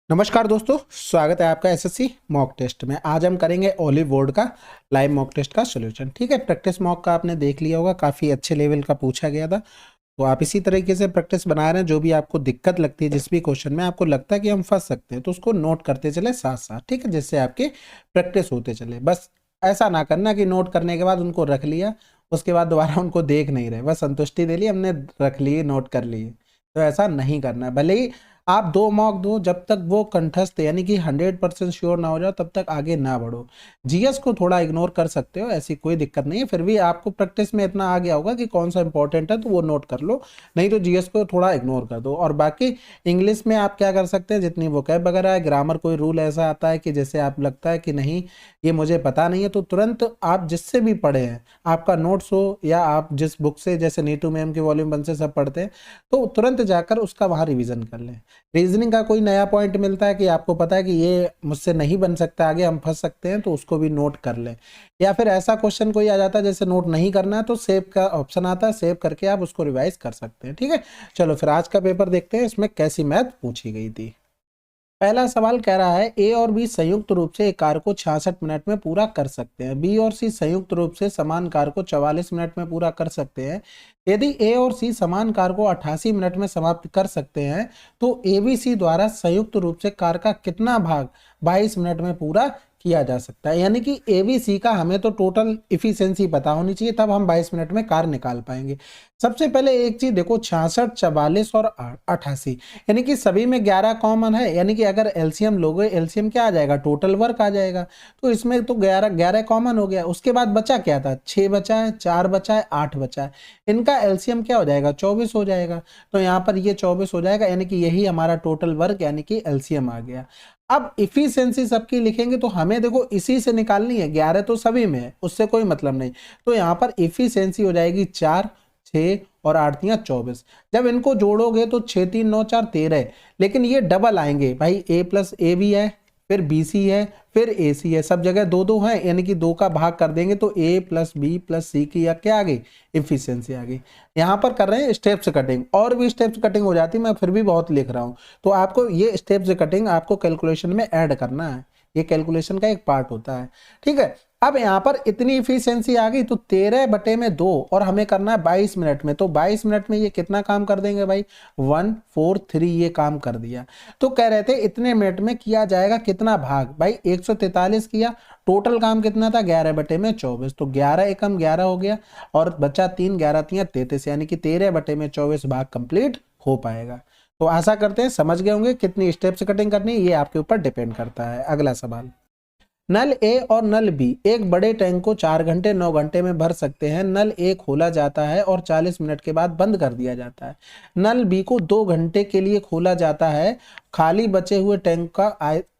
नमस्कार दोस्तों, स्वागत है आपका एसएससी मॉक टेस्ट में। आज हम करेंगे ओलिव बोर्ड का लाइव मॉक टेस्ट का सॉल्यूशन। ठीक है, प्रैक्टिस मॉक का आपने देख लिया होगा, काफ़ी अच्छे लेवल का पूछा गया था। तो आप इसी तरीके से प्रैक्टिस बना रहे हैं। जो भी आपको दिक्कत लगती है, जिस भी क्वेश्चन में आपको लगता है कि हम फंस सकते हैं, तो उसको नोट करते चले साथ साथ। ठीक है, जिससे आपके प्रैक्टिस होते चले। बस ऐसा ना करना कि नोट करने के बाद उनको रख लिया, उसके बाद दोबारा उनको देख नहीं रहे, बस संतुष्टि दे ली, हमने रख लिए, नोट कर लिए। तो ऐसा नहीं करना है। भले ही आप 2 मॉक दो, जब तक वो कंठस्थ यानी कि 100% श्योर ना हो जाओ, तब तक आगे ना बढ़ो। जीएस को थोड़ा इग्नोर कर सकते हो, ऐसी कोई दिक्कत नहीं है। फिर भी आपको प्रैक्टिस में इतना आ गया होगा कि कौन सा इंपॉर्टेंट है, तो वो नोट कर लो। नहीं तो जीएस को थोड़ा इग्नोर कर दो। और बाकी इंग्लिश में आप क्या कर सकते हैं, जितनी वोकैब वगैरह है, ग्रामर कोई रूल ऐसा आता है कि जैसे आप लगता है कि नहीं ये मुझे पता नहीं है, तो तुरंत आप जिससे भी पढ़े हैं, आपका नोट्स हो या आप जिस बुक से, जैसे नीतू मैम के वॉल्यूम 1 से सब पढ़ते हैं, तो तुरंत जाकर उसका वहाँ रिवीजन कर लें। रीजनिंग का कोई नया पॉइंट मिलता है कि आपको पता है कि ये मुझसे नहीं बन सकता, आगे हम फंस सकते हैं, तो उसको भी नोट कर लें। या फिर ऐसा क्वेश्चन कोई आ जाता है जैसे नोट नहीं करना है, तो सेव का ऑप्शन आता है, सेव करके आप उसको रिवाइज कर सकते हैं। ठीक है, चलो फिर आज का पेपर देखते हैं, इसमें कैसी मैथ पूछी गई थी। पहला सवाल कह रहा है ए और बी संयुक्त रूप से एक कार्य को 66 मिनट में पूरा कर सकते हैं। बी और सी संयुक्त रूप से समान कार्य को 44 मिनट में पूरा कर सकते हैं। यदि ए और सी समान कार्य को 88 मिनट में समाप्त कर सकते हैं, तो ए बी सी द्वारा संयुक्त रूप से कार्य का कितना भाग 22 मिनट में पूरा किया जा सकता है। यानी कि ए बी सी का हमें तो टोटल इफिशियंसी पता होनी चाहिए, तब हम 22 मिनट में कार्य निकाल पाएंगे। सबसे पहले एक चीज देखो, 66, 44 और 88, यानी कि सभी में 11 कॉमन है। यानी कि अगर एलसीएम लोगे, एलसीएम क्या आ जाएगा, टोटल वर्क आ जाएगा। तो इसमें तो 11 कॉमन हो गया। उसके बाद बचा क्या था, 6 बचा है, 4 बचा है, 8 बचा है। इनका एलसीएम क्या हो जाएगा, 24 हो जाएगा। तो यहाँ पर ये 24 हो जाएगा, यानी कि यही हमारा टोटल वर्क यानी कि एलसीएम आ गया। अब इफिशियंसी सबकी लिखेंगे तो हमें देखो इसी से निकालनी है। 11 तो सभी में है, उससे कोई मतलब नहीं। तो यहाँ पर इफिशियंसी हो जाएगी 4, 6 और 8 तियां 24। जब इनको जोड़ोगे तो 6 3 9 4 13, लेकिन ये डबल आएंगे भाई। ए प्लस ए भी है, फिर बी सी है, फिर ए सी है, सब जगह दो दो है, यानी कि 2 का भाग कर देंगे तो ए प्लस बी प्लस सी की या क्या आ गई, इफिशियंसी आ गई। यहाँ पर कर रहे हैं स्टेप्स कटिंग, और भी स्टेप्स कटिंग हो जाती, मैं फिर भी बहुत लिख रहा हूँ। तो आपको ये स्टेप्स कटिंग आपको कैलकुलेशन में ऐड करना है, ये कैलकुलेशन का एक पार्ट होता है। ठीक है, अब यहाँ पर इतनी इफिशियंसी आ गई, तो 13/2 और हमें करना है 22 मिनट में। तो 22 मिनट में ये कितना काम कर देंगे भाई, 1 4 3 ये काम कर दिया। तो कह रहे थे इतने मिनट में किया जाएगा कितना भाग, भाई 143 किया। टोटल काम कितना था, 11/24। तो 11 एकम 11 हो गया, और बचा 3, 11 तियां 33, यानी कि 13/24 भाग कंप्लीट हो पाएगा। तो आशा करते हैं समझ गए होंगे कितनी स्टेप्स कटिंग करनी है, ये आपके ऊपर डिपेंड करता है। अगला सवाल, नल ए और नल बी एक बड़े टैंक को 4 घंटे 9 घंटे में भर सकते हैं। नल ए खोला जाता है और 40 मिनट के बाद बंद कर दिया जाता है। नल बी को 2 घंटे के लिए खोला जाता है। खाली बचे हुए टैंक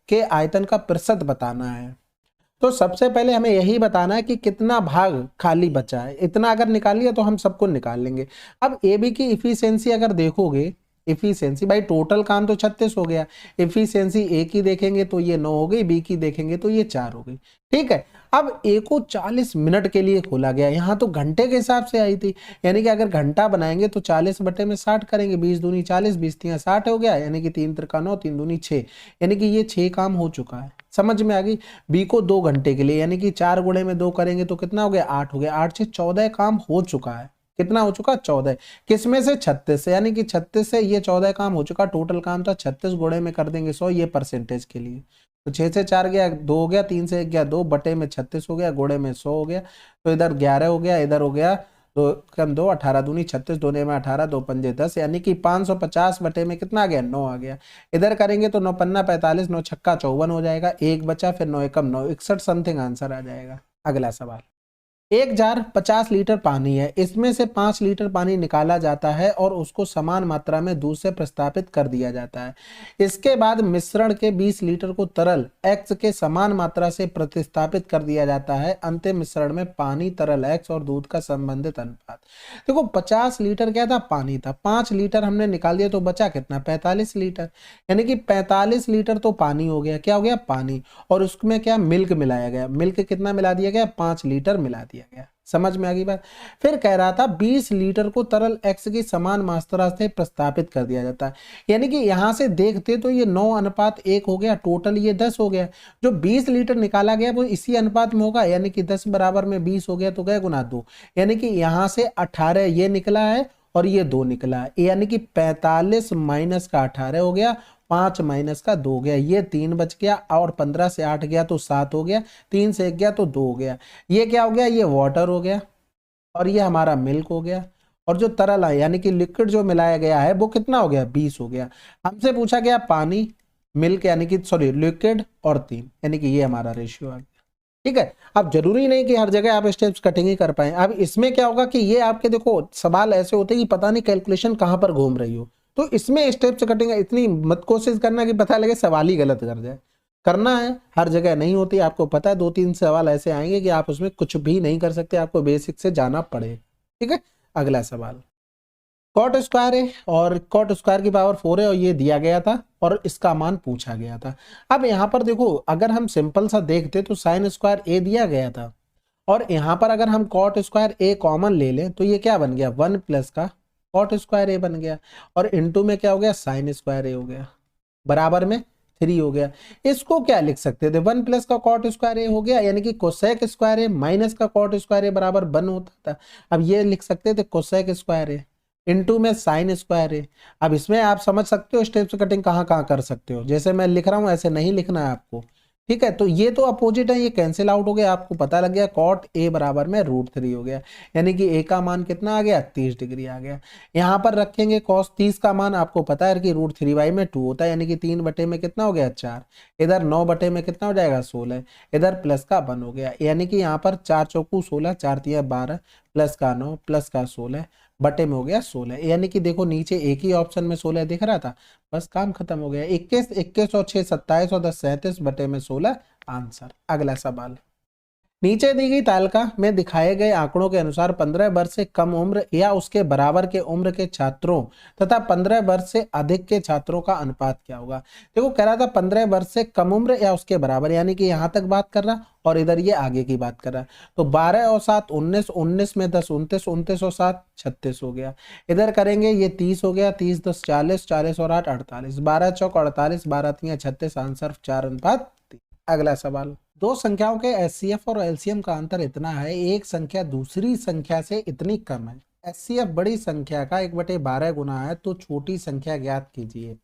के आयतन का प्रतिशत बताना है। तो सबसे पहले हमें यही बताना है कि कितना भाग खाली बचा है। इतना अगर निकाल लिया तो हम सबको निकाल लेंगे। अब ए बी की इफिशियंसी अगर देखोगे, इफिशियंसी भाई टोटल काम तो 36 हो गया। इफिशियंसी ए की देखेंगे तो ये 9 हो गई, बी की देखेंगे तो ये 4 हो गई। ठीक है, अब ए को 40 मिनट के लिए खोला गया। यहाँ तो घंटे के हिसाब से आई थी, यानी कि अगर घंटा बनाएंगे तो 40/60 करेंगे। 20 दूनी 40, 20 तियां 60 हो गया, यानी कि 3 त्रिका 9, 3 दूनी 6, यानी कि ये 6 काम हो चुका है। समझ में आ गई। बी को 2 घंटे के लिए, यानी कि 4 गुणे में 2 करेंगे तो कितना हो गया, 8 हो गया। 8 से 14 काम हो चुका है। कितना हो चुका, 14। किसमें से, 36 से, यानी कि 36 से ये 14 काम हो चुका। टोटल काम था 36, गुणे में कर देंगे 100, ये परसेंटेज के लिए। तो 6 से 4 गया 2 हो गया, 3 से 1 गया 2, बटे में 36 हो गया, गुणे में 100 हो गया। तो इधर 11 हो गया, इधर हो गया 2 कम 2, 18 दूनी 36, दोने में 18, 2 पंजे 10, यानी कि 550 बटे में कितना आ गया, 9 आ गया। इधर करेंगे तो 9 पन्ना 45, 9 छक्का 54 हो जाएगा। एक बचा, फिर 9 एकम 9, 61 समथिंग आंसर आ जाएगा। अगला सवाल, एक जार 50 लीटर पानी है, इसमें से 5 लीटर पानी निकाला जाता है और उसको समान मात्रा में दूध से प्रतिस्थापित कर दिया जाता है। इसके बाद मिश्रण के 20 लीटर को तरल X के समान मात्रा से प्रतिस्थापित कर दिया जाता है। अंतिम मिश्रण में पानी, तरल X और दूध का संबंधित अनुपात। देखो 50 लीटर क्या था, पानी था। 5 लीटर हमने निकाल दिया तो बचा कितना, 45 लीटर, यानी कि 45 लीटर तो पानी हो गया। क्या हो गया, पानी। और उसमें क्या, मिल्क मिलाया गया। मिल्क कितना मिला दिया गया, 5 लीटर मिला दिया गया। समझ में आ गई बात। फिर कह रहा था 20 लीटर को तरल एक्स की समान मात्रा से प्रतिस्थापित कर दिया जाता है, यानी कि यहां से देखते तो ये 9:1 हो गया, टोटल ये 10 हो गया। जो 20 लीटर निकाला गया वो इसी अनुपात में होगा, यानी कि 10 बराबर में 20 हो गया तो गए गुना 2, यानी कि यहां से 18 ये निकला है और ये 2 निकला है, यानी कि 45 माइनस का 18 हो गया, 5 माइनस का 2 हो गया, ये 3 बच गया, और 15 से 8 गया तो 7 हो गया, 3 से 1 गया तो 2 हो गया। ये क्या हो गया, ये वाटर हो गया और ये हमारा मिल्क हो गया। और जो तरल है यानी कि लिक्विड जो मिलाया गया है वो कितना हो गया, 20 हो गया। हमसे पूछा गया पानी, मिल्क यानी कि सॉरी लिक्विड और 3, यानी कि ये हमारा रेशियो आ गया। ठीक है, अब जरूरी नहीं कि हर जगह आप स्टेप्स कटिंग ही कर पाए। अब इसमें क्या होगा कि ये आपके देखो सवाल ऐसे होते हैं कि पता नहीं कैलकुलेशन कहां पर घूम रही हो, तो इसमें स्टेप्स कटिंग इतनी मत कोशिश करना कि पता लगे सवाल ही गलत कर जाए। करना है, हर जगह नहीं होती, आपको पता है 2-3 सवाल ऐसे आएंगे कि आप उसमें कुछ भी नहीं कर सकते, आपको बेसिक से जाना पड़े। ठीक है, अगला सवाल कॉट स्क्वायर है और कॉट स्क्वायर की पावर 4 है और ये दिया गया था और इसका मान पूछा गया था। अब यहाँ पर देखो अगर हम सिंपल सा देखते तो साइन स्क्वायर ए दिया गया था और यहाँ पर अगर हम कॉट स्क्वायर ए कॉमन ले लें तो ये क्या बन गया, 1 प्लस का कॉट स्क्वायर ए बन गया और इनटू में क्या हो गया, साइन स्क्वायर ए हो गया, बराबर में 3 हो गया। इसको क्या लिख सकते थे, 1 प्लस का कॉट स्क्वायर ए हो गया, यानी कि कोसेक स्क्वायर ए माइनस का कॉट स्क्वायर ए बराबर 1 होता था। अब ये लिख सकते थे कोसेक स्क्वायर ए इनटू में साइन स्क्वायर ए। अब इसमें आप समझ सकते हो स्टेप्स कटिंग कहाँ कहाँ कर सकते हो, जैसे मैं लिख रहा हूँ ऐसे नहीं लिखना है आपको। ठीक है, तो ये तो अपोजिट है, ये कैंसिल आउट हो गया, आपको पता लग गया कॉट ए बराबर में √3 हो गया, यानी कि ए का मान कितना आ गया, 30 डिग्री आ गया। यहाँ पर रखेंगे कॉस 30 का मान, आपको पता है कि √3 में 2 होता है, यानी कि 3 बटे में कितना हो गया, 4, इधर 9 बटे में कितना हो जाएगा, 16, इधर प्लस का 1 हो गया, यानी कि यहाँ पर 4 चौकू 16, 4 तिया 12, प्लस का 9 प्लस का 16 बटे में हो गया 16, यानी कि देखो नीचे एक ही ऑप्शन में 16 दिख रहा था, बस काम खत्म हो गया। 21 21 और 6 27 और 10 37 बटे में 16 आंसर। अगला सवाल, नीचे दी गई तालिका में दिखाए गए आंकड़ों के अनुसार 15 वर्ष से कम उम्र या उसके बराबर के उम्र के छात्रों तथा 15 वर्ष से अधिक के छात्रों का अनुपात क्या होगा। देखो कह रहा था 15 वर्ष से कम उम्र या उसके बराबर, यानी कि यहां तक बात कर रहा और इधर ये आगे की बात कर रहा है। तो 12 और 7 19, 19 में 10 29, 29 और 7 36 हो गया। इधर करेंगे ये 30 हो गया, 30 10 40, 40 और 8 48, 12 चौक 48, 12 तिया 36, आंसर 4:3। अगला सवाल, दो संख्याओं के एचसीएफ और एलसीएम का अंतर इतना है, एक संख्या दूसरी संख्या से इतनी कम है। एचसीएफ बड़ी संख्या का 1/12 गुना है तो छोटी संख्या ज्ञात कीजिए।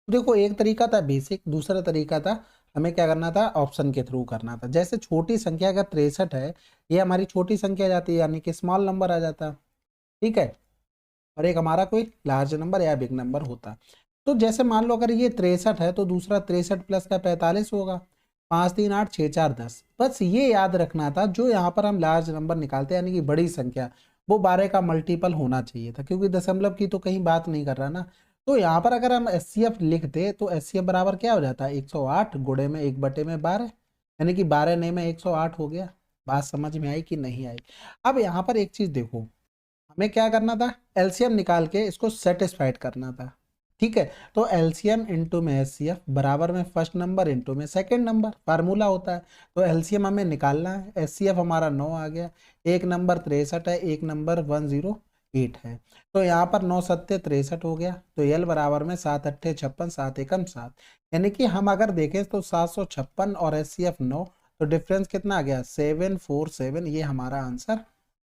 देखो एक तरीका था बेसिक, दूसरा तरीका था हमें क्या करना था, ऑप्शन के थ्रू करना था। जैसे छोटी संख्या का 63 है, ये हमारी छोटी संख्या जाती है, यानी कि स्मॉल नंबर आ जाता। ठीक है, और एक हमारा कोई लार्ज नंबर या बिग नंबर होता। तो जैसे मान लो अगर ये 63 है तो दूसरा 63 प्लस का 45 होगा, 5 3 8 6 4 10। बस ये याद रखना था, जो यहाँ पर हम लार्ज नंबर निकालते हैं यानी कि बड़ी संख्या, वो 12 का मल्टीपल होना चाहिए था, क्योंकि दशमलव की तो कहीं बात नहीं कर रहा ना। तो यहाँ पर अगर हम एचसीएफ लिखते तो एचसीएफ बराबर क्या हो जाता है, 108 गुणे में 1/12, यानी कि 12 नहीं में 108 हो गया। बात समझ में आई कि नहीं आई। अब यहाँ पर एक चीज देखो, हमें क्या करना था, एलसीएम निकाल के इसको सेटिस्फाइड करना था। ठीक है, तो एलसीएम इंटू में एचसीएफ बराबर में फर्स्ट नंबर इंटू में सेकंड नंबर, फार्मूला होता है। तो एलसीएम हमें निकालना है, एचसीएफ हमारा 9 आ गया, एक नंबर 63 है, एक नंबर 108 है। तो यहाँ पर 9 7 63 हो गया, तो एल बराबर में 7 8 56, 7 एकम 7, यानी कि हम अगर देखें तो 756 और एचसीएफ 9, तो डिफरेंस कितना आ गया, 747, ये हमारा आंसर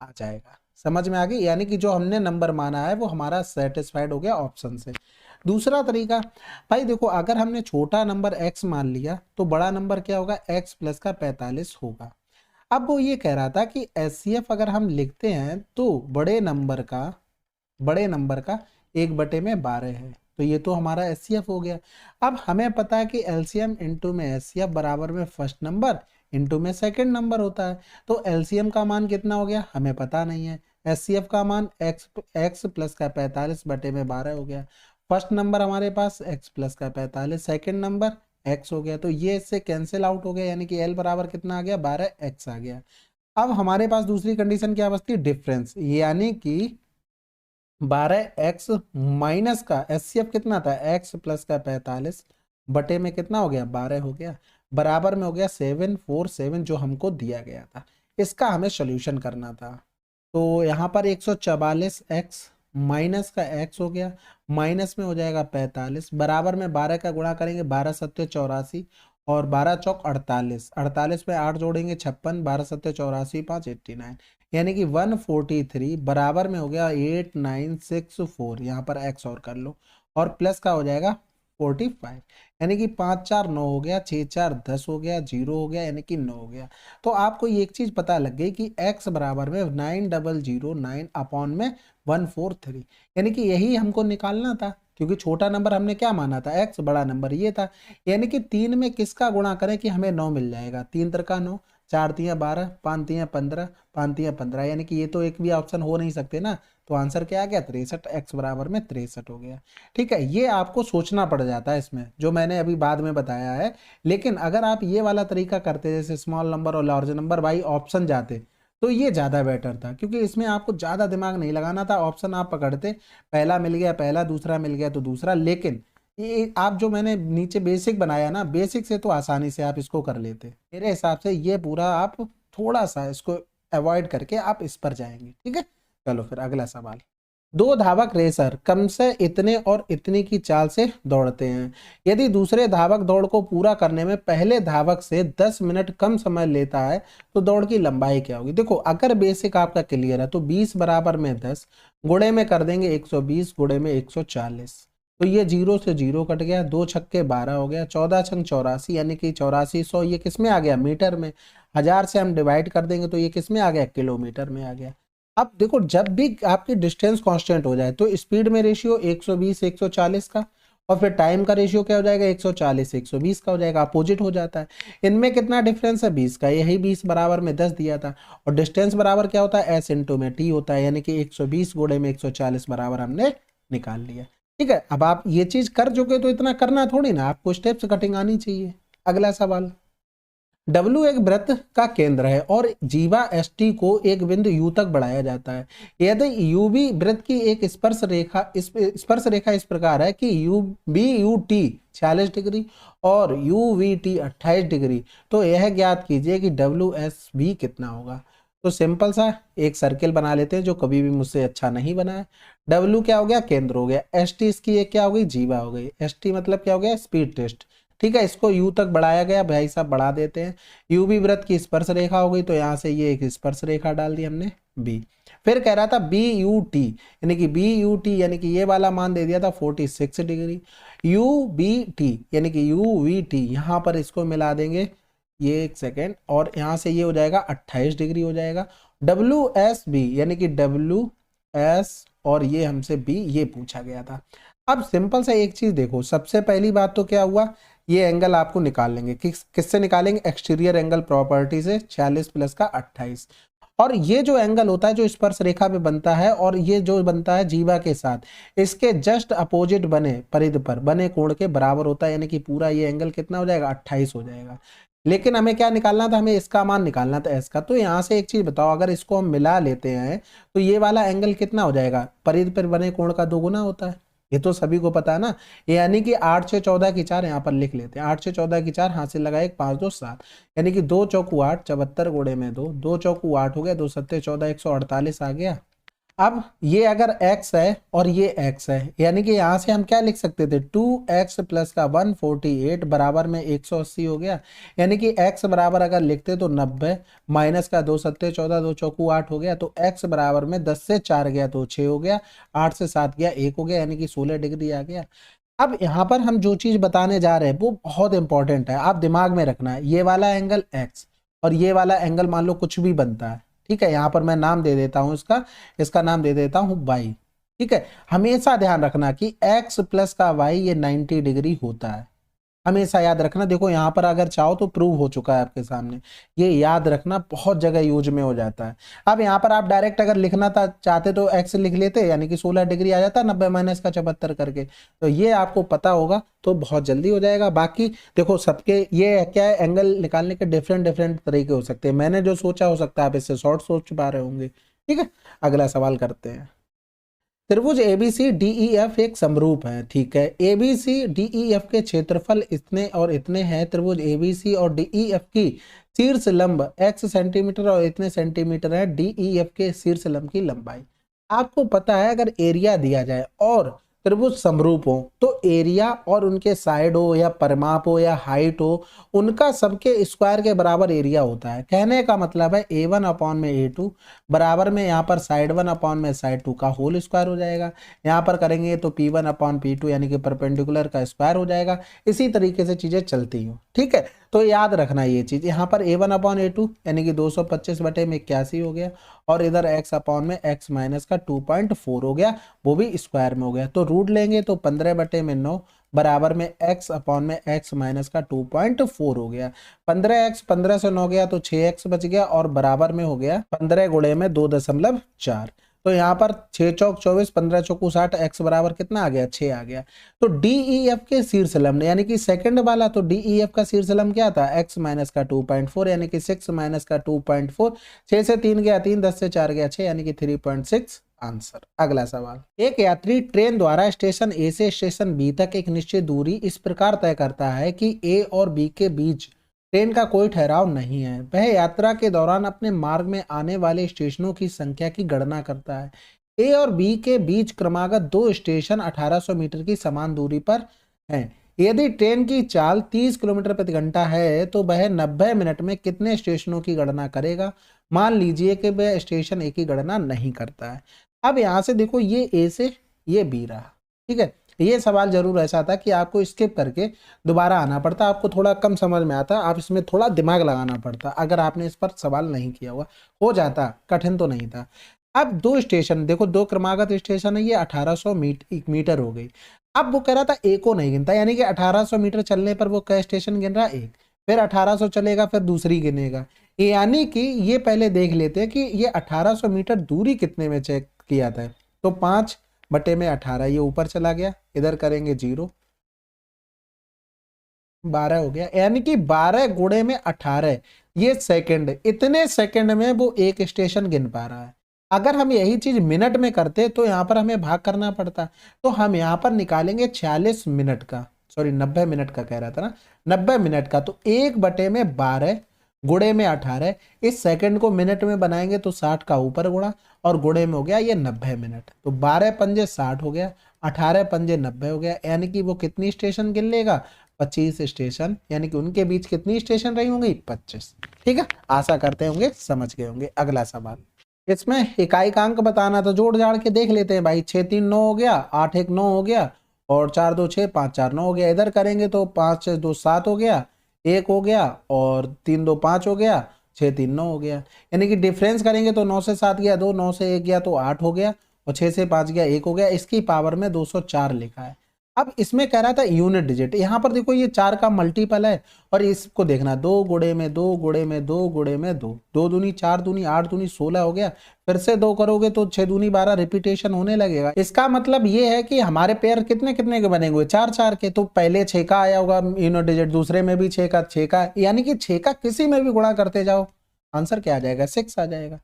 आ जाएगा। समझ में आ गई, यानी कि जो हमने नंबर माना है वो हमारा सेटिस्फाइड हो गया ऑप्शन से। दूसरा तरीका, भाई देखो अगर हमने छोटा नंबर x मान लिया तो बड़ा नंबर क्या होगा, x प्लस का 45 होगा। अब वो ये कह रहा था कि एचसीएफ अगर हम लिखते हैं तो बड़े नंबर का 1/12 है, तो ये तो हमारा एचसीएफ हो गया। अब हमें पता है कि एलसीएम इंटू में एचसीएफ बराबर में फर्स्ट नंबर इंटू में सेकंड नंबर होता है। तो एलसीएम का मान कितना हो गया हमें पता नहीं है, एचसीएफ का मान x प्लस का 45/12 हो गया। फर्स्ट नंबर हमारे पास x प्लस का 45, सेकेंड नंबर x हो गया, तो ये इससे कैंसिल आउट हो गया, यानी कि l बराबर कितना आ गया, 12x आ गया। अब हमारे पास दूसरी कंडीशन क्या बचती, डिफरेंस, यानी कि 12x माइनस का एचसीएफ कितना था, x प्लस का 45 बटे में कितना हो गया, 12 हो गया, बराबर में हो गया 747 जो हमको दिया गया था। इसका हमें सोल्यूशन करना था। तो यहाँ पर 144x माइनस का x हो गया, माइनस में हो जाएगा 45, बराबर में 12 का गुणा करेंगे, 12 सत्ते 84 और 12 चौक 48, 48 में 8 जोड़ेंगे 56, 12 सत्ते 84, 5 89, यानी कि 143 बराबर में हो गया 8964। यहाँ पर x और कर लो और प्लस का हो जाएगा 45, यानी कि 5 4 9 हो गया, 6 4 10 हो गया, 0 हो गया, यानी कि 9 हो गया। तो आपको ये एक चीज पता लग गई कि x बराबर में 9009 अपॉन में 143, यानी कि यही हमको निकालना था, क्योंकि छोटा नंबर हमने क्या माना था, x, बड़ा नंबर ये था। यानी कि 3 में किसका गुणा करें कि हमें 9 मिल जाएगा, 3 त्रिका 9, 4 तिया 12, 5 तिया 15, 5 तिया 15, यानी कि ये तो एक भी ऑप्शन हो नहीं सकते ना। तो आंसर क्या आ गया, 63, x बराबर में 63 हो गया। ठीक है, ये आपको सोचना पड़ जाता है इसमें, जो मैंने अभी बाद में बताया है। लेकिन अगर आप ये वाला तरीका करते, जैसे स्मॉल नंबर और लार्ज नंबर बाई ऑप्शन जाते, तो ये ज़्यादा बेटर था, क्योंकि इसमें आपको ज़्यादा दिमाग नहीं लगाना था। ऑप्शन आप पकड़ते, पहला मिल गया पहला, दूसरा मिल गया तो दूसरा। लेकिन ये आप जो मैंने नीचे बेसिक बनाया ना, बेसिक से तो आसानी से आप इसको कर लेते। मेरे हिसाब से ये पूरा आप थोड़ा सा इसको अवॉइड करके आप इस पर जाएंगे। ठीक है, चलो फिर अगला सवाल। दो धावक रेसर कम से इतने और इतनी की चाल से दौड़ते हैं। यदि दूसरे धावक दौड़ को पूरा करने में पहले धावक से 10 मिनट कम समय लेता है तो दौड़ की लंबाई क्या होगी। देखो, अगर बेसिक आपका क्लियर है तो 20 बराबर में 10 गुणे में कर देंगे 120 गुणे में 140, तो ये 0 से 0 कट गया, 2 छक्के 12 हो गया, 14 छंग 84, यानी कि 8400, ये किस में आ गया, मीटर में। 1000 से हम डिवाइड कर देंगे तो ये किस में आ गया, किलोमीटर में आ गया। अब देखो, जब भी आपकी डिस्टेंस कांस्टेंट हो जाए तो स्पीड में रेशियो 120 140 का, और फिर टाइम का रेशियो क्या हो जाएगा, 140 120 का हो जाएगा, अपोजिट हो जाता है। इनमें कितना डिफरेंस है, 20 का, यही 20 बराबर में 10 दिया था। और डिस्टेंस बराबर क्या होता है, एस इंटू में टी होता है, यानी कि 120 गुणे में 140 बराबर हमने निकाल लिया। ठीक है, अब आप ये चीज कर चुके तो इतना करना थोड़ी ना, आपको स्टेप्स कटिंग आनी चाहिए। अगला सवाल, W एक वृत्त का केंद्र है और जीवा ST को एक बिंदु U तक बढ़ाया जाता है। यदि UV वृत्त की एक स्पर्श रेखा इस प्रकार है कि BUT 46 डिग्री और UVT 28 डिग्री, तो यह ज्ञात कीजिए कि WSB कितना होगा। तो सिंपल सा एक सर्किल बना लेते हैं, जो कभी भी मुझसे अच्छा नहीं बना है। W क्या हो गया, केंद्र हो गया। ST इसकी एक क्या हो गई, जीवा हो गई। ST मतलब क्या हो गया, स्पीड टेस्ट। ठीक है, इसको U तक बढ़ाया गया, भाई साहब बढ़ा देते हैं। UV वृत्त की स्पर्श रेखा हो गई, तो यहाँ से ये एक स्पर्श रेखा डाल दी हमने B। फिर कह रहा था BUT, यानी कि BUT यानी कि ये वाला मान दे दिया था 46 डिग्री। UBT यानी कि UVT, यहाँ पर इसको मिला देंगे, ये एक सेकेंड, और यहाँ से ये हो जाएगा 28 डिग्री हो जाएगा। WSB यानी कि WS और ये हमसे B, ये पूछा गया था। अब सिंपल सा एक चीज देखो, सबसे पहली बात तो क्या हुआ, ये एंगल आपको निकाल लेंगे, किससे निकालेंगे, एक्सटीरियर एंगल प्रॉपर्टी से, 46 प्लस का 28। और ये जो एंगल होता है जो स्पर्श रेखा पे बनता है, और ये जो बनता है जीवा के साथ, इसके जस्ट अपोजिट बने परिध पर बने कोण के बराबर होता है, यानी कि पूरा ये एंगल कितना हो जाएगा, 28 हो जाएगा। लेकिन हमें क्या निकालना था, हमें इसका मान निकालना था, एस का। तो यहाँ से एक चीज बताओ, अगर इसको हम मिला लेते हैं तो ये वाला एंगल कितना हो जाएगा, परिध पर बने कोण का 2 गुना होता है, ये तो सभी को पता है ना। यानी कि 8 6 14 की 4 यहाँ पर लिख लेते हैं, 8 6 14 की 4, हाथ से लगाए 5 2 7, यानी कि 2 चौकू 8, 74 गुणे में 2, 2 चौकू 8 हो गया, 2 सत्ते 14, 148 आ गया। अब ये अगर x है और ये x है, यानी कि यहाँ से हम क्या लिख सकते थे, 2x प्लस का 148 बराबर में 180 हो गया। यानी कि x बराबर अगर लिखते तो 90, माइनस का 2 सत्ते 14, 2 चौकू 8 हो गया, तो x बराबर में 10 से 4 गया तो 6 हो गया, 8 से 7 गया 1 हो गया, यानी कि 16 डिग्री आ गया। अब यहाँ पर हम जो चीज बताने जा रहे हैं वो बहुत इंपॉर्टेंट है, आप दिमाग में रखना है। ये वाला एंगल x और ये वाला एंगल मान लो कुछ भी बनता है, ठीक है, यहाँ पर मैं नाम दे देता हूं इसका नाम दे देता हूं y। ठीक है, हमेशा ध्यान रखना कि x प्लस का y ये 90 डिग्री होता है, हमेशा याद रखना। देखो यहाँ पर अगर चाहो तो प्रूव हो चुका है आपके सामने, ये याद रखना, बहुत जगह यूज में हो जाता है। अब यहाँ पर आप डायरेक्ट अगर लिखना था चाहते तो x लिख लेते, यानी कि 16 डिग्री आ जाता, 90 माइनस का 74 करके, तो ये आपको पता होगा तो बहुत जल्दी हो जाएगा। बाकी देखो, सबके ये क्या है, एंगल निकालने के डिफरेंट डिफरेंट तरीके हो सकते हैं, मैंने जो सोचा हो सकता है आप इससे शॉर्ट सोच पा रहे होंगे। ठीक है, अगला सवाल करते हैं। त्रिभुज एबीसी डीईएफ एक समरूप है, ठीक है। एबीसी डीईएफ के क्षेत्रफल इतने और इतने हैं। त्रिभुज एबीसी और डीईएफ की शीर्ष लंब x सेंटीमीटर और इतने सेंटीमीटर है डीईएफ के शीर्ष लंब की लंबाई। आपको पता है अगर एरिया दिया जाए और त्रिभुज समरूप हो तो एरिया और उनके साइड हो या परिमाप हो या हाइट हो, उनका सबके स्क्वायर के बराबर एरिया होता है। कहने का मतलब है A1 अपॉन में A2 बराबर में यहाँ पर साइड 1 अपॉन में साइड 2 का होल स्क्वायर हो जाएगा। यहाँ पर करेंगे तो P1 अपॉन P2 यानी कि परपेंडिकुलर का स्क्वायर हो जाएगा। इसी तरीके से चीजें चलती हो, ठीक है। तो याद रखना ये चीज, यहाँ पर A1 अपॉन A2 यानी कि 225 बटे में 81 हो गया, और इधर x अपॉन में x माइनस का 2.4 हो गया, वो भी स्क्वायर में हो गया। तो रूट लेंगे तो 15 बटे में 9 बराबर में x अपॉन में x माइनस का 2.4 हो गया। 15x 15 से 9 गया तो 6x बच गया, और बराबर में हो गया 15 गुणे में 2.4। तो यहाँ पर 6 चौक 24, 15 चौकू 60, x बराबर कितना आ गया, 6 आ गया। तो डीईएफ के शीर्ष लंब यानी कि सेकंड वाला, तो डीईएफ का शीर्ष लंब क्या था, x माइनस का 2.4 यानी कि 6 माइनस का 2.4। 6 से 3 गया 3, 10 से 4 गया 6 यानी कि 3.6 आंसर। अगला सवाल, एक यात्री ट्रेन द्वारा स्टेशन ए से स्टेशन बी तक एक निश्चित दूरी इस प्रकार तय करता है कि ए और बी के बीच ट्रेन का कोई ठहराव नहीं है। वह यात्रा के दौरान अपने मार्ग में आने वाले स्टेशनों की संख्या की गणना करता है। ए और बी के बीच क्रमागत 2 स्टेशन 1800 मीटर की समान दूरी पर हैं। यदि ट्रेन की चाल 30 किलोमीटर प्रति घंटा है तो वह 90 मिनट में कितने स्टेशनों की गणना करेगा। मान लीजिए कि वह स्टेशन ए की गणना नहीं करता है। अब यहाँ से देखो, ये ए से ये बी रहा, ठीक है। ये सवाल जरूर ऐसा था कि आपको स्किप करके दोबारा आना पड़ता, आपको थोड़ा कम समझ में आता, आप इसमें थोड़ा दिमाग लगाना पड़ता अगर आपने इस पर सवाल नहीं किया हुआ, हो जाता, कठिन तो नहीं था। अब 2 स्टेशन देखो, 2 क्रमागत स्टेशन है, ये 1800 मीटर हो गई। अब वो कह रहा था एक को नहीं गिनता, यानी कि 1800 मीटर चलने पर वो कई स्टेशन गिन रहा है, एक, फिर 1800 चलेगा फिर दूसरी गिनेगा। यानी कि ये पहले देख लेते हैं कि ये 1800 मीटर दूरी कितने में चेक किया था। तो 5 बटे में 18, ये ऊपर चला गया, इधर करेंगे 0, 12 हो गया, यानी कि 12 गुणे में 18, ये सेकंड, इतने सेकंड में वो एक स्टेशन गिन पा रहा है। अगर हम यही चीज मिनट में करते तो यहाँ पर हमें भाग करना पड़ता, तो हम यहाँ पर निकालेंगे 46 मिनट का, सॉरी 90 मिनट का कह रहा था ना, 90 मिनट का। तो 1 बटे में 12 गुणे में 18, इस सेकंड को मिनट में बनाएंगे तो 60 का ऊपर गुणा और गुणे में हो गया ये 90 मिनट। तो 12 पंजे 60 हो गया, 18 पंजे 90 हो गया, यानी कि वो कितनी स्टेशन गिन लेगा, 25 स्टेशन, यानी कि उनके बीच कितनी स्टेशन रही होंगी, 25। ठीक है, आशा करते होंगे समझ गए होंगे। अगला सवाल, इसमें इकाई का अंक बताना, तो जोड़ जाड़ के देख लेते हैं भाई। 6 3 9 हो गया, 8 1 9 हो गया, और 4 2 6, 5 4 9 हो गया। इधर करेंगे तो 5 6 2 7 हो गया, 1 हो गया, और 3 2 5 हो गया, 6 3 9 हो गया। यानी कि डिफरेंस करेंगे तो 9 से 7 गया 2, 9 से 1 गया तो 8 हो गया, और 6 से 5 गया 1 हो गया। इसकी पावर में 204 लिखा है। अब इसमें कह रहा था यूनिट डिजिट, यहाँ पर देखो ये 4 का मल्टीपल है, और इसको देखना 2 गुणे में 2 गुणे में 2 गुणे में 2, 2 दूनी 4 दूनी 8 दूनी 16 हो गया, फिर से 2 करोगे तो 6 दूनी 12, रिपीटेशन होने लगेगा। इसका मतलब ये है कि हमारे पेयर कितने कितने के बनेंगे, 4 4 के। तो पहले 6 का आया होगा यूनिट डिजिट, दूसरे में भी 6 का, यानी कि 6 का किसी में भी गुणा करते जाओ, आंसर क्या आ जाएगा, 6 आ जाएगा।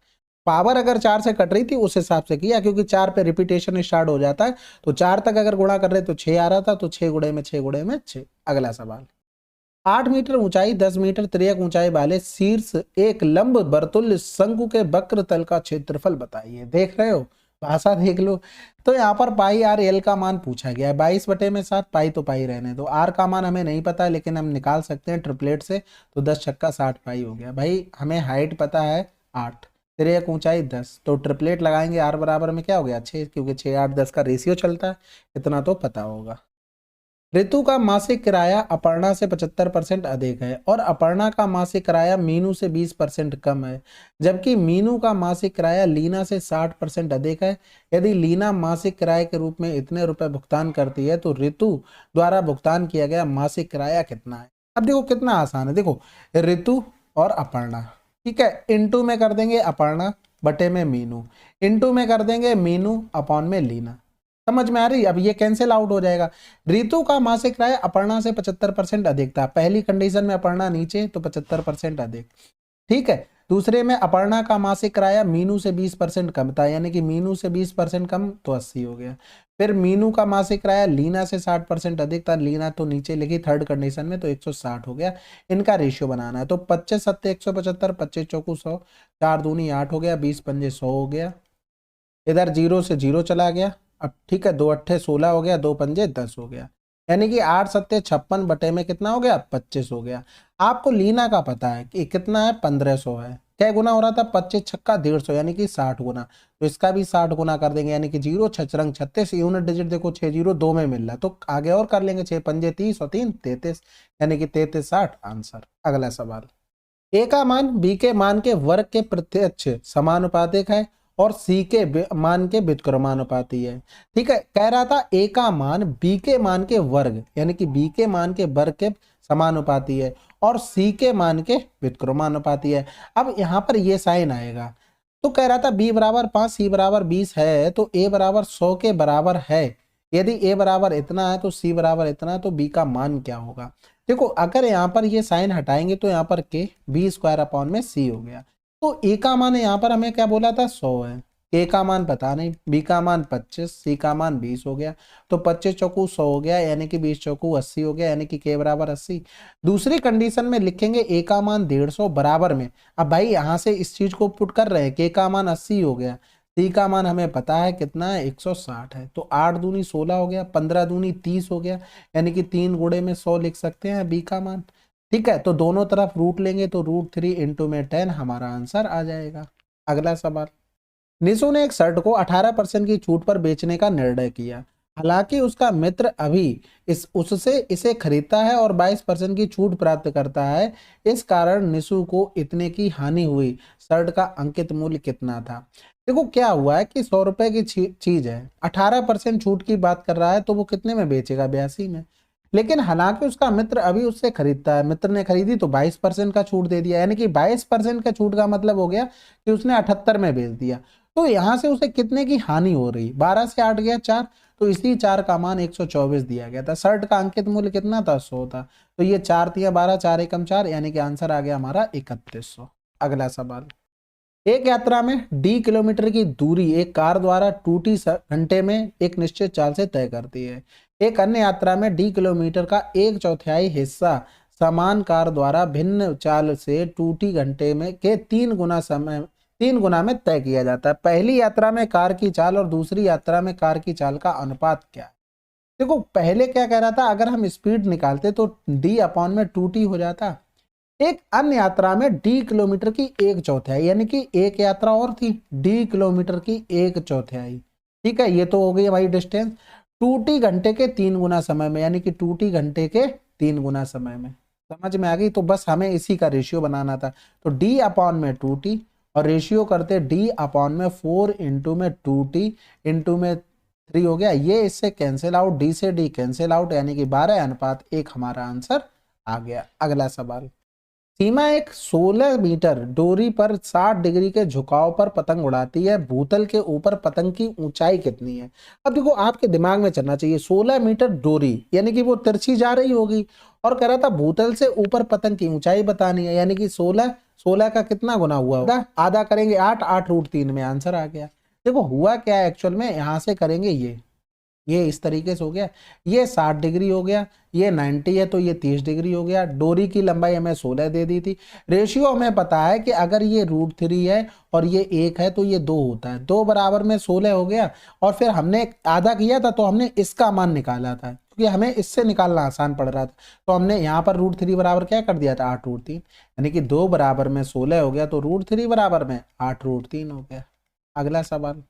पावर अगर 4 से कट रही थी उस हिसाब से किया, क्योंकि 4 पे रिपीटेशन स्टार्ट हो जाता है, तो 4 तक अगर गुणा कर रहे तो 6 आ रहा था, तो 6 गुणे में 6 गुणे में 6। अगला सवाल, 8 मीटर ऊंचाई 10 मीटर तिर्यक ऊंचाई वाले शीर्ष एक लंब वर्तुल शंकु के वक्र तल का क्षेत्रफल बताइए। देख रहे हो, भाषा देख लो। तो यहाँ पर पाई आर एल का मान पूछा गया है, 22 बटे में 7, पाई तो पाई रहने दो, आर का मान हमें नहीं पता लेकिन हम निकाल सकते हैं ट्रिपलेट से, तो 10 छक्का 60 पाई हो गया। भाई हमें हाइट पता है 8, तिर्यक ऊंचाई 10, तो ट्रिपलेट लगाएंगे, आर बराबर में क्या हो गया 6, क्योंकि 6 8 10 का रेशियो चलता है, इतना तो पता होगा। ऋतु का मासिक किराया अपर्णा से 75% अधिक है और अपर्णा का मासिक किराया मीनू से 20% कम है, जबकि मीनू का मासिक किराया लीना से 60% अधिक है। यदि लीना मासिक किराए के रूप में इतने रुपए भुगतान करती है तो ऋतु द्वारा भुगतान किया गया मासिक किराया कितना है। अब देखो कितना आसान है, देखो ऋतु और अपर्णा, ठीक है, इनटू में कर देंगे अपर्णा बटे में मीनू, इनटू में कर देंगे मीनू अपॉन में लीना। समझ में आ रही, अब ये कैंसिल आउट हो जाएगा। ऋतु का मासिक किराया अपर्णा से 75% अधिक था, पहली कंडीशन में अपर्णा नीचे तो 75% अधिक, ठीक है। दूसरे में अपर्णा का मासिक किराया मीनू से 20% कम था, यानी कि मीनू से 20% कम तो 80 हो गया। फिर मीनू का मासिक किराया लीना से 60% अधिक था, लीना तो नीचे लिखी थर्ड कंडीशन में, तो 160 हो गया। इनका रेशियो बनाना है, तो 25 सत्ते 175, 25 चौकू 100, 4 दूनी 8 हो गया, 20 पंजे 100 हो गया। इधर 0 से 0 चला गया। अब ठीक है, 2 अट्ठे 16 हो गया, 2 पंजे 10 हो गया, यानी कि 8 सत्ते 56 बटे में कितना हो गया, 25 हो गया। आपको लीना का पता है कि कितना है, 1500 है। क्या गुना हो रहा था, 25 छक्का 150, यानी कि 60 गुना। तो इसका भी 60 गुना कर देंगे, यानी कि 0 छरंग 36, यूनिट डिजिट देखो 6 0 2 में मिल रहा है, तो आगे और कर लेंगे, 6 पंजे 30 और 3 33, यानी कि 33 60 आंसर। अगला सवाल, ए का मान बी के मान के वर्ग के प्रत्यक्ष समानुपातिक है और सी के मान के व्युत्क्रमानुपाती है। ठीक है, कह रहा था ए का मान बी के मान के वर्ग, यानी कि बी के मान के वर्ग के समानुपाती है और सी के मान के व्युत्क्रमानुपाती है। अब यहाँ पर ये साइन आएगा, तो कह रहा था b बराबर 5 सी बराबर 20 है, तो a बराबर 100 के बराबर है। यदि a बराबर इतना है तो c बराबर इतना है, तो b का मान क्या होगा। देखो, अगर यहाँ पर ये साइन हटाएंगे तो यहाँ पर k b स्क्वायर अपॉन में c हो गया। तो a का मान यहाँ पर हमें क्या बोला था, 100 है। k का मान पता नहीं, b का मान 25, c का मान 20 हो गया, तो 25 चौकू 100 हो गया, यानी कि 20 चौकू 80 हो गया, यानी कि k बराबर 80। दूसरी कंडीशन में लिखेंगे a का मान 150 बराबर में। अब भाई यहाँ से इस चीज को पुट कर रहे हैं, k का मान 80 हो गया, c का मान हमें पता है कितना है, 160 है, तो 8 दूनी 16 हो गया, 15 दूनी 30 हो गया, यानी कि 3 गुणे में 100 लिख सकते हैं b का मान। ठीक है, तो दोनों तरफ रूट लेंगे तो √3 इंटू में 10 हमारा आंसर आ जाएगा। अगला सवाल, निशु ने एक शर्ट को 18% की छूट पर बेचने का निर्णय किया। हालांकि उसका मित्र अभी उससे इसे खरीदता है और 22% की छूट प्राप्त करता है। इस कारण निशु को इतने की हानि हुई। शर्ट का अंकित मूल्य कितना था। देखो, क्या हुआ है कि 100 रुपए की चीज है, 18% छूट की बात कर रहा है, तो वो कितने में बेचेगा, 82 में। लेकिन हालांकि उसका मित्र अभी उससे खरीदता है, मित्र ने खरीदी तो 22% का छूट दे दिया, यानी कि 22% का छूट का मतलब हो गया कि उसने 78 में बेच दिया। तो यहां से उसे कितने की हानि हो रही, 12 से 8 गया 4, तो इसी 4 का मान 124 दिया गया था। शर्ट का अंकित मूल्य कितना था, 100 था, तो ये 4 तिया 12, 4 एकम 4, यानी कि आंसर आ गया हमारा 3100। अगला सवाल, एक यात्रा में d किलोमीटर की दूरी एक कार द्वारा 2t घंटे में एक निश्चित चाल से तय करती है। एक अन्य यात्रा में d किलोमीटर का 1/4 हिस्सा समान कार द्वारा भिन्न चाल से 2t घंटे में के 3 गुना में तय किया जाता है। पहली यात्रा में कार की चाल और दूसरी यात्रा में कार की चाल का अनुपात क्या है। देखो, पहले क्या कह रहा था, अगर हम स्पीड निकालते तो d अपॉन में 2t हो जाता। एक अन्य यात्रा में d किलोमीटर की 1/4, यानी कि एक यात्रा और थी d किलोमीटर की 1/4। ठीक है, ये तो हो गई हमारी डिस्टेंस। 2t घंटे के 3 गुना समय में, यानी कि 2t घंटे के 3 गुना समय में। समझ में आ गई, तो बस हमें इसी का रेशियो बनाना था, तो d अपॉन में 2t और रेशियो करते d अपॉन में 4 इंटू में 2t इंटू में 3 हो गया। ये इससे कैंसिल आउट, d से d कैंसिल आउट, यानी कि 12:1 हमारा आंसर आ गया। अगला सवाल, सीमा एक 16 मीटर डोरी पर 60 डिग्री के झुकाव पर पतंग उड़ाती है। भूतल के ऊपर पतंग की ऊंचाई कितनी है। अब देखो, आपके दिमाग में चलना चाहिए, 16 मीटर डोरी यानी कि वो तिरछी जा रही होगी, और कह रहा था भूतल से ऊपर पतंग की ऊंचाई बतानी है, यानी कि 16 का कितना गुना हुआ होगा, आधा करेंगे 8, 8√3 में आंसर आ गया। देखो, हुआ क्या है एक्चुअल में, यहां से करेंगे ये इस तरीके से हो गया, ये 60 डिग्री हो गया, ये 90 है तो ये 30 डिग्री हो गया। डोरी की लंबाई हमें 16 दे दी थी। रेशियो हमें पता है कि अगर ये √3 है और ये 1 है तो ये 2 होता है, 2 बराबर में 16 हो गया। और फिर हमने आधा किया था तो हमने इसका मान निकाला था, क्योंकि हमें इससे निकालना आसान पड़ रहा था, तो हमने यहाँ पर √3 बराबर क्या कर दिया था, 8√3, यानी कि 2 बराबर में 16 हो गया, तो √3 बराबर में 8√3 हो गया। अगला सवाल,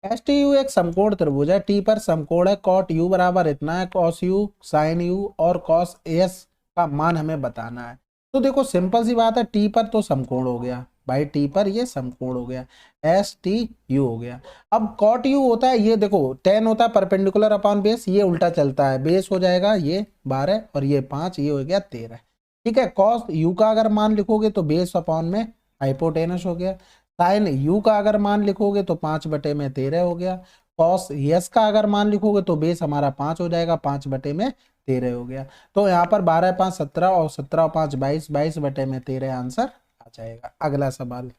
STU एक समकोण त्रिभुज है, टी पर समकोण है, कॉट यू बराबर इतना है, कॉस यू साइन यू और कॉस एस का मान हमें बताना है। तो देखो, सिंपल सी बात है, टी पर तो समकोण हो गया भाई, टी पर ये समकोण हो गया, STU हो गया। अब कॉट यू होता है, ये देखो tan होता है परपेंडिकुलर अपॉन बेस, ये उल्टा चलता है, बेस हो जाएगा ये 12 और ये 5, ये हो गया 13। ठीक है, कॉस यू का अगर मान लिखोगे तो बेस अपॉन में हाइपोटेनस हो गया। साइन यू का अगर मान लिखोगे तो 5/13 हो गया। कॉस यस का अगर मान लिखोगे तो बेस हमारा 5 हो जाएगा, 5/13 हो गया। तो यहाँ पर 12 5 17 और 17 5 22, 22/13 आंसर आ जाएगा। अगला सवाल,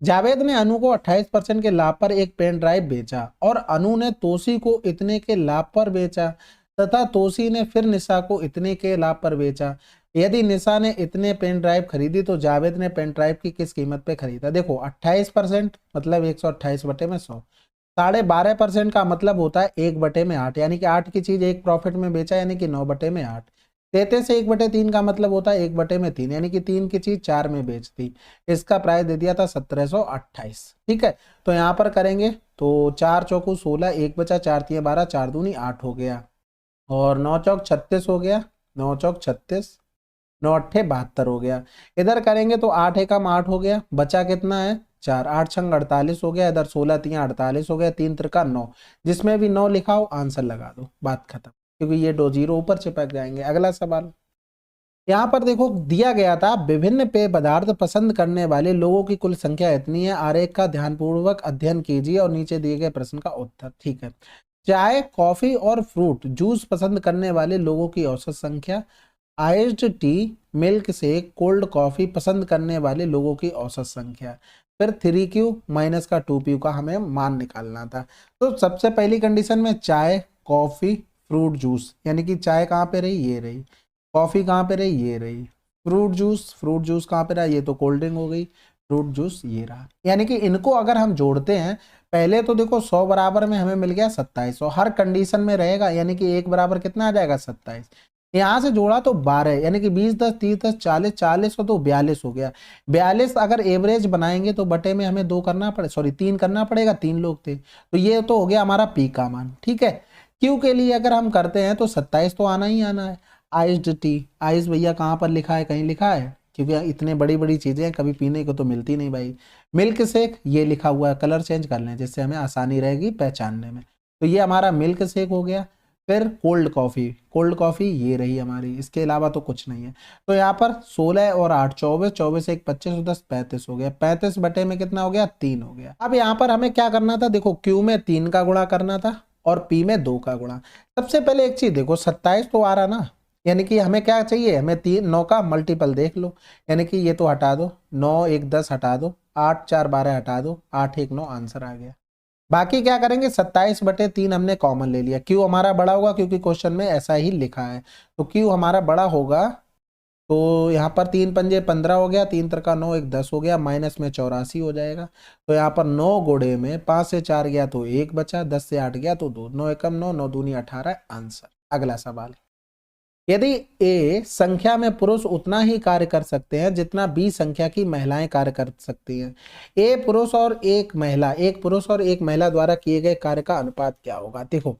जावेद ने अनु को 28% के लाभ पर एक पेन ड्राइव बेचा और अनु ने तोशी को इतने के लाभ पर बेचा तथा तोशी ने फिर निशा को इतने के लाभ पर बेचा। यदि निशा ने इतने पेन ड्राइव खरीदी तो जावेद ने पेन ड्राइव की किस कीमत पे खरीदा। देखो 28% मतलब 128 बटे में 100, 12.5% का मतलब होता है 1/8, यानी कि 8 की चीज एक प्रॉफिट में बेचा यानी कि 9 बटे में 8। 33 से 1/3 का मतलब होता है 1/3 यानी कि 3 की चीज 4 में बेचती। इसका प्राइस दे दिया था 1728। ठीक है, तो यहाँ पर करेंगे तो 4 चौकू 16, 1 बचा, 4 तिया 12, 4 दूनी 8 हो गया और 9 चौक 36 हो गया, 9 चौक 36, 9 अट्ठे 72 हो गया। इधर करेंगे तो 8 एकम 8 हो गया, बचा कितना है 4, 8 छंग 48 हो गया, इधर 16 तिया 48 हो गया, 3 त्रिका 9, जिसमें भी 9 लिखा हो आंसर लगा दो, बात खत्म, क्योंकि ये 2 जीरो ऊपर चिपक जाएंगे। अगला सवाल, यहाँ पर देखो दिया गया था विभिन्न पेय पदार्थ पसंद करने वाले लोगों की कुल संख्या इतनी है, आरेख का ध्यानपूर्वक अध्ययन कीजिए और नीचे दिए गए प्रश्न का उत्तर। ठीक है, चाय, कॉफी और फ्रूट जूस पसंद करने वाले लोगों की औसत संख्या, iced T, milk shake, cold coffee पसंद करने वाले लोगों की औसत संख्या, फिर 3Q माइनस का 2P का हमें मान निकालना था। तो सबसे पहली कंडीशन में चाय, कॉफी, फ्रूट जूस, यानी कि चाय कहाँ पे रही, ये रही, कॉफी कहाँ पे रही, ये रही, फ्रूट जूस कहाँ पे रहा, ये तो कोल्ड ड्रिंक हो गई, फ्रूट जूस ये रहा। यानी कि इनको अगर हम जोड़ते हैं, पहले तो देखो 100 बराबर में हमें मिल गया 27, और हर कंडीशन में रहेगा, यानी कि एक बराबर कितना आ जाएगा 27, यहाँ से जोड़ा तो 12, यानी कि 20 10 30 10 40, 40 हो तो 42 हो गया। 42 अगर एवरेज बनाएंगे तो बटे में हमें 2 करना पड़े, सॉरी 3 करना पड़ेगा, 3 लोग थे, तो ये तो हो गया हमारा पी का मान। ठीक है, क्यू के लिए अगर हम करते हैं तो 27 तो आना ही आना है। आइस्ड टी, आइस भैया कहाँ पर लिखा है, कहीं लिखा है, क्योंकि इतने बड़ी बड़ी चीजें कभी पीने को तो मिलती नहीं भाई। मिल्क शेक ये लिखा हुआ है, कलर चेंज कर लें जिससे हमें आसानी रहेगी पहचानने में, तो ये हमारा मिल्क शेक हो गया। फिर कोल्ड कॉफी ये रही हमारी, इसके अलावा तो कुछ नहीं है। तो यहाँ पर 16 और 8 24, 24 1 25 10 35 हो गया, 35 बटे में कितना हो गया 3 हो गया। अब यहाँ पर हमें क्या करना था, देखो क्यू में 3 का गुणा करना था और पी में 2 का गुणा। सबसे पहले एक चीज देखो 27 तो आ रहा ना, यानी कि हमें क्या चाहिए, हमें 9 का मल्टीपल देख लो, यानी कि ये तो हटा दो, 9 1 10 हटा दो, 8 4 12 हटा दो, 8 1 9 आंसर आ गया। बाकी क्या करेंगे 27 बटे 3 हमने कॉमन ले लिया, क्यू हमारा बड़ा होगा क्योंकि क्वेश्चन में ऐसा ही लिखा है, तो क्यू हमारा बड़ा होगा। तो यहाँ पर 3 पंजे 15 हो गया, 3 त्रिका 9 1 10 हो गया, माइनस में 84 हो जाएगा। तो यहाँ पर 9 गुणे में 5 से 4 गया तो 1 बचा, 10 से 8 गया तो 2, 9 एकम 9, 9 दूनी 18 आंसर। अगला सवाल, यदि ए संख्या में पुरुष उतना ही कार्य कर सकते हैं जितना बी संख्या की महिलाएं कार्य कर सकती हैं, एक पुरुष और एक महिला द्वारा किए गए कार्य का अनुपात क्या होगा। देखो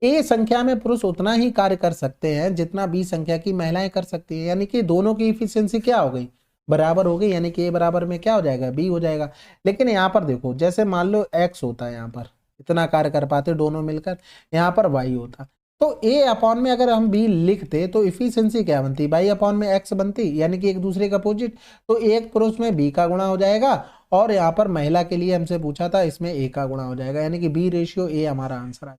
ए संख्या में पुरुष उतना ही कार्य कर सकते हैं जितना बी संख्या की महिलाएं कर सकती हैं, यानी कि दोनों की इफिशियंसी क्या हो गई, बराबर हो गई, यानी कि ए बराबर में क्या हो जाएगा, बी हो जाएगा। लेकिन यहाँ पर देखो जैसे मान लो एक्स होता है, यहाँ पर इतना कार्य कर पाते दोनों मिलकर, यहाँ पर वाई होता, तो ए अपॉन में अगर हम बी लिखते तो इफिशियंसी क्या बनती, बाई अपॉन में एक्स बनती, यानी कि एक दूसरे का अपोजिट। तो एक पुरुष में बी का गुणा हो जाएगा और यहाँ पर महिला के लिए हमसे पूछा था, इसमें ए का गुणा हो जाएगा, यानी कि बी रेशियो ए हमारा आंसर आ।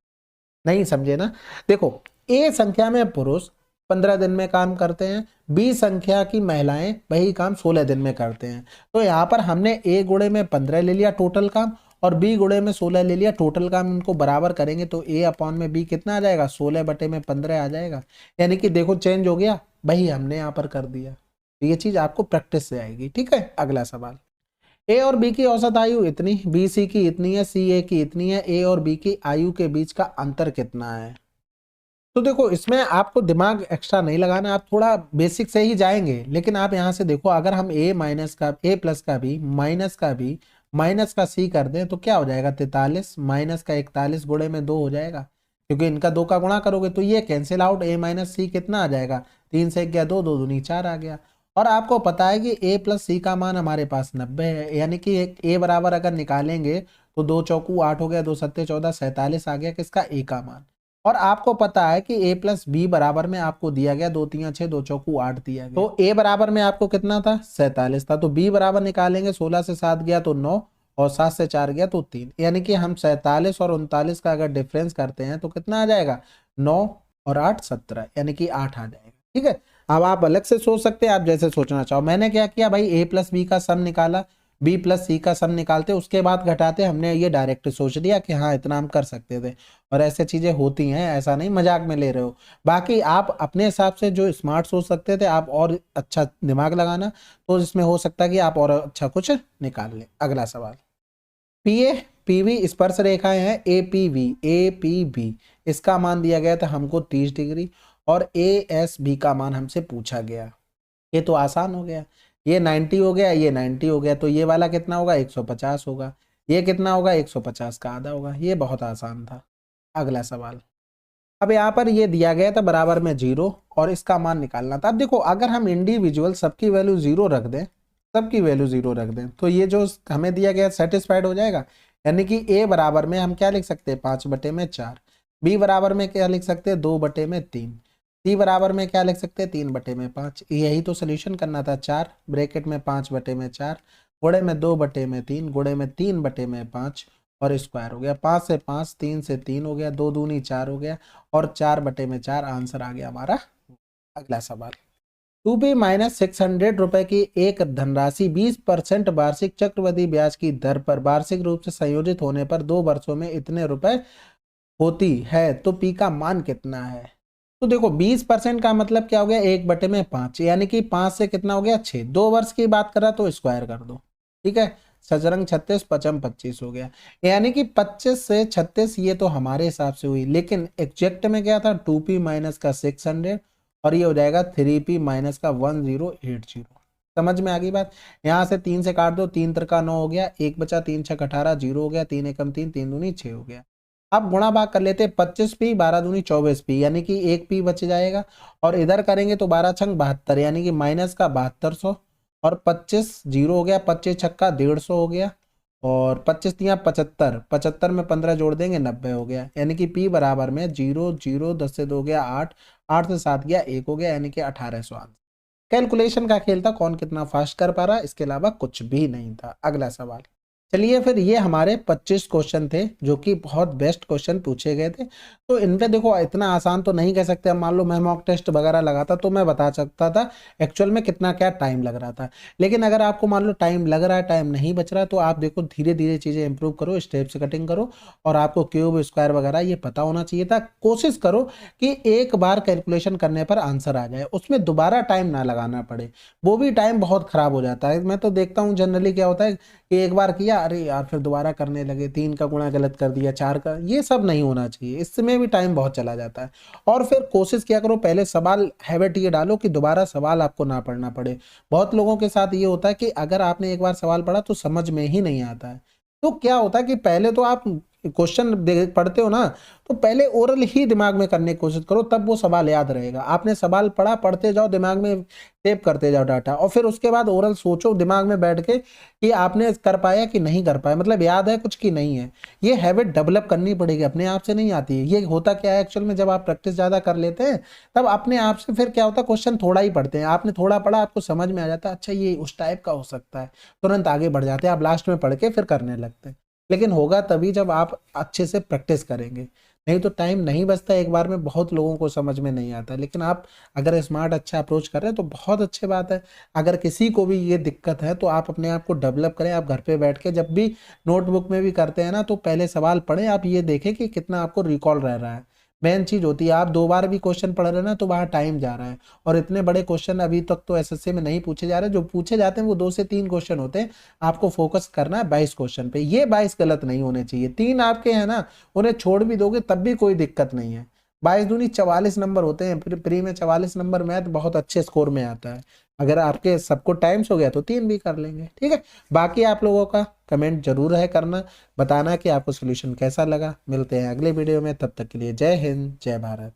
नहीं समझे ना, देखो ए संख्या में पुरुष 15 दिन में काम करते हैं, बी संख्या की महिलाएं वही काम 16 दिन में करते हैं। तो यहाँ पर हमने ए गुणे में 15 ले लिया टोटल काम, और बी गुणे में 16 ले लिया टोटल काम, इनको बराबर करेंगे तो ए अपॉन में बी कितना आ जाएगा, 16 बटे में 15 आ जाएगा। यानी कि देखो चेंज हो गया, वही हमने यहाँ पर कर दिया। तो ये चीज आपको प्रैक्टिस से आएगी। ठीक है, अगला सवाल, ए और बी की औसत आयु इतनी, बी सी की इतनी है, सी ए की इतनी है, ए और बी की आयु के बीच का अंतर कितना है। तो देखो इसमें आपको दिमाग एक्स्ट्रा नहीं लगाना, आप थोड़ा बेसिक से ही जाएंगे, लेकिन आप यहाँ से देखो अगर हम ए प्लस का बी माइनस का सी कर दें तो क्या हो जाएगा, 43 माइनस का 41 गुणे में 2 हो जाएगा, क्योंकि इनका 2 का गुणा करोगे तो ये कैंसिल आउट, ए माइनस सी कितना आ जाएगा, 3 से 1 गया 2, 2 दूनी 4 आ गया। और आपको पता है कि ए प्लस सी का मान हमारे पास 90 है, यानी कि ए बराबर अगर निकालेंगे तो 2 चौकू 8 हो गया, 2 सत्ते 14, 47 आ गया किसका, ए का मान। और आपको पता है कि a प्लस बी बराबर में आपको दिया गया 2 3 6 2 चौकू 8 दिया गया, तो a बराबर में आपको कितना था 47 था, तो b बराबर निकालेंगे 16 से 7 गया तो 9 और 7 से 4 गया तो 3, यानी कि हम 47 और 39 का अगर डिफरेंस करते हैं तो कितना आ जाएगा 9 और 8 17, यानी कि 8 आ जाएगा। ठीक है, अब आप अलग से सोच सकते हैं, आप जैसे सोचना चाहो। मैंने क्या किया भाई, a प्लस बी का सम निकाला, b प्लस सी का सम निकालते उसके बाद घटाते, हमने ये डायरेक्ट सोच लिया कि हाँ इतना हम कर सकते थे। और ऐसे चीजें होती हैं, ऐसा नहीं मजाक में ले रहे हो। बाकी आप अपने हिसाब से जो स्मार्ट सोच सकते थे, आप और अच्छा दिमाग लगाना, तो इसमें हो सकता है कि आप और अच्छा कुछ निकाल लें। अगला सवाल, पीए पीवी स्पर्श रेखाएं हैं, ए पी बी, इसका मान दिया गया था हमको 30 डिग्री, और ए एस बी का मान हमसे पूछा गया। ये तो आसान हो गया, ये 90 हो गया, ये 90 हो गया, तो ये वाला कितना होगा, 150 होगा। ये कितना होगा, 150 का आधा होगा। ये बहुत आसान था। अगला सवाल, अब यहाँ पर ये दिया गया था बराबर में 0 और इसका मान निकालना था। अब देखो, अगर हम इंडिविजुअल सबकी वैल्यू 0 रख दें, सबकी वैल्यू 0 रख दें, तो ये जो हमें दिया गया सेटिस्फाइड हो जाएगा। यानी कि ए बराबर में हम क्या लिख सकते हैं, 5/4, बी बराबर में क्या लिख सकते हैं, 2/3, सी बराबर में क्या लिख सकते हैं, 3/5। यही तो सोल्यूशन करना था। 4 ब्रैकेट में 5/4, गुणे में 2/3, गुणे में 3/5, और स्क्वायर हो गया। 5 से 5, 3 से 3 हो गया, 2 दूनी 4 हो गया, और 4/4 आंसर आ गया हमारा। अगला सवाल, 2B-600 रुपए की एक धनराशि 20% वार्षिक चक्रवृद्धि ब्याज की दर पर वार्षिक रूप से संयोजित होने पर 2 वर्षों में इतने रुपए होती है, तो पी का मान कितना है। तो देखो 20% का मतलब क्या हो गया, 1/5, यानी कि 5 से कितना हो गया, 6। 2 वर्ष की बात करा तो स्क्वायर कर दो, ठीक है। सचरंग 36, पचम 25 हो गया, यानी कि 25 से 36, ये तो हमारे हिसाब से हुई, लेकिन एग्जैक्ट में क्या था, 2P माइनस का 600, और ये हो जाएगा 3P माइनस का 1080। समझ में आ गई बात। यहाँ से 3 से काट दो, 3 त्रिका 9 हो गया, 1 बचा, 3 6 18, 0 हो गया, 3 एकम 3, 3 दूनी 6 हो गया। अब गुणा भाग कर लेते, 25P 12 दूनी 24P, यानी कि 1P बच जाएगा, और इधर करेंगे तो 12 छंग 72, यानी कि माइनस का 7200, और 25 0 हो गया, 25 छक्का 150 हो गया, और 25 तिया 75, 75 में 15 जोड़ देंगे 90 हो गया, यानी कि P बराबर में 0 0, 10 से 2 गया 8, 8 से 7 गया 1 हो गया, यानी कि 1800 आंसर। कैलकुलेशन का खेल था, कौन कितना फास्ट कर पा रहा, इसके अलावा कुछ भी नहीं था। अगला सवाल, चलिए फिर, ये हमारे 25 क्वेश्चन थे जो कि बहुत बेस्ट क्वेश्चन पूछे गए थे। तो इनपे देखो, इतना आसान तो नहीं कह सकते। अब मान लो मैं मॉक टेस्ट वगैरह लगाता तो मैं बता सकता था एक्चुअल में कितना क्या टाइम लग रहा था। लेकिन अगर आपको मान लो टाइम लग रहा है, टाइम नहीं बच रहा है, तो आप देखो धीरे धीरे चीज़ें इंप्रूव करो, स्टेप से कटिंग करो, और आपको क्यूब स्क्वायर वगैरह ये पता होना चाहिए था। कोशिश करो कि एक बार कैलकुलेशन करने पर आंसर आ जाए, उसमें दोबारा टाइम ना लगाना पड़े। वो भी टाइम बहुत खराब हो जाता है। मैं तो देखता हूँ जनरली क्या होता है कि एक बार किया, अरे यार फिर दोबारा करने लगे, 3 का गुणा गलत कर दिया, 4 का। ये सब नहीं होना चाहिए, इसमें भी टाइम बहुत चला जाता है। और फिर कोशिश किया करो, पहले सवाल हैबिट ये डालो कि दोबारा सवाल आपको ना पढ़ना पड़े। बहुत लोगों के साथ ये होता है कि अगर आपने एक बार सवाल पढ़ा तो समझ में ही नहीं आता है। तो क्या होता है कि पहले तो आप क्वेश्चन पढ़ते हो ना, तो पहले ओरल ही दिमाग में करने की कोशिश करो, तब वो सवाल याद रहेगा। आपने सवाल पढ़ा, पढ़ते जाओ, दिमाग में टेप करते जाओ डाटा, और फिर उसके बाद ओरल सोचो दिमाग में बैठ के कि आपने कर पाया कि नहीं कर पाया, मतलब याद है कुछ की नहीं है। ये हैबिट डेवलप करनी पड़ेगी, अपने आप से नहीं आती है। ये होता क्या है एक्चुअल में, जब आप प्रैक्टिस ज्यादा कर लेते हैं तब अपने आप से फिर क्या होता है, क्वेश्चन थोड़ा ही पढ़ते हैं, आपने थोड़ा पढ़ा, आपको समझ में आ जाता है, अच्छा ये उस टाइप का हो सकता है, तुरंत आगे बढ़ जाते हैं, आप लास्ट में पढ़ के फिर करने लगते हैं। लेकिन होगा तभी जब आप अच्छे से प्रैक्टिस करेंगे, नहीं तो टाइम नहीं बचता एक बार में, बहुत लोगों को समझ में नहीं आता। लेकिन आप अगर स्मार्ट अच्छा अप्रोच कर रहे हैं तो बहुत अच्छी बात है। अगर किसी को भी ये दिक्कत है तो आप अपने आप को डेवलप करें। आप घर पे बैठ के जब भी नोटबुक में भी करते हैं ना, तो पहले सवाल पढ़ें, आप ये देखें कि कितना आपको रिकॉल रह रहा है। मेन चीज होती है, आप 2 बार भी क्वेश्चन पढ़ रहे हैं ना, तो वहाँ टाइम जा रहा है। और इतने बड़े क्वेश्चन अभी तक तो एसएससी में नहीं पूछे जा रहे, जो पूछे जाते हैं वो 2 से 3 क्वेश्चन होते हैं। आपको फोकस करना है 22 क्वेश्चन पे, ये 22 गलत नहीं होने चाहिए। 3 आपके हैं ना, उन्हें छोड़ भी दोगे तब भी कोई दिक्कत नहीं है। 22 दूनी 44 नंबर होते हैं, प्री में 44 नंबर मैथ बहुत अच्छे स्कोर में आता है। अगर आपके सबको टाइम्स हो गया तो 3 भी कर लेंगे, ठीक है। बाकी आप लोगों का कमेंट जरूर है करना, बताना कि आपको सोल्यूशन कैसा लगा। मिलते हैं अगले वीडियो में, तब तक के लिए जय हिंद, जय भारत।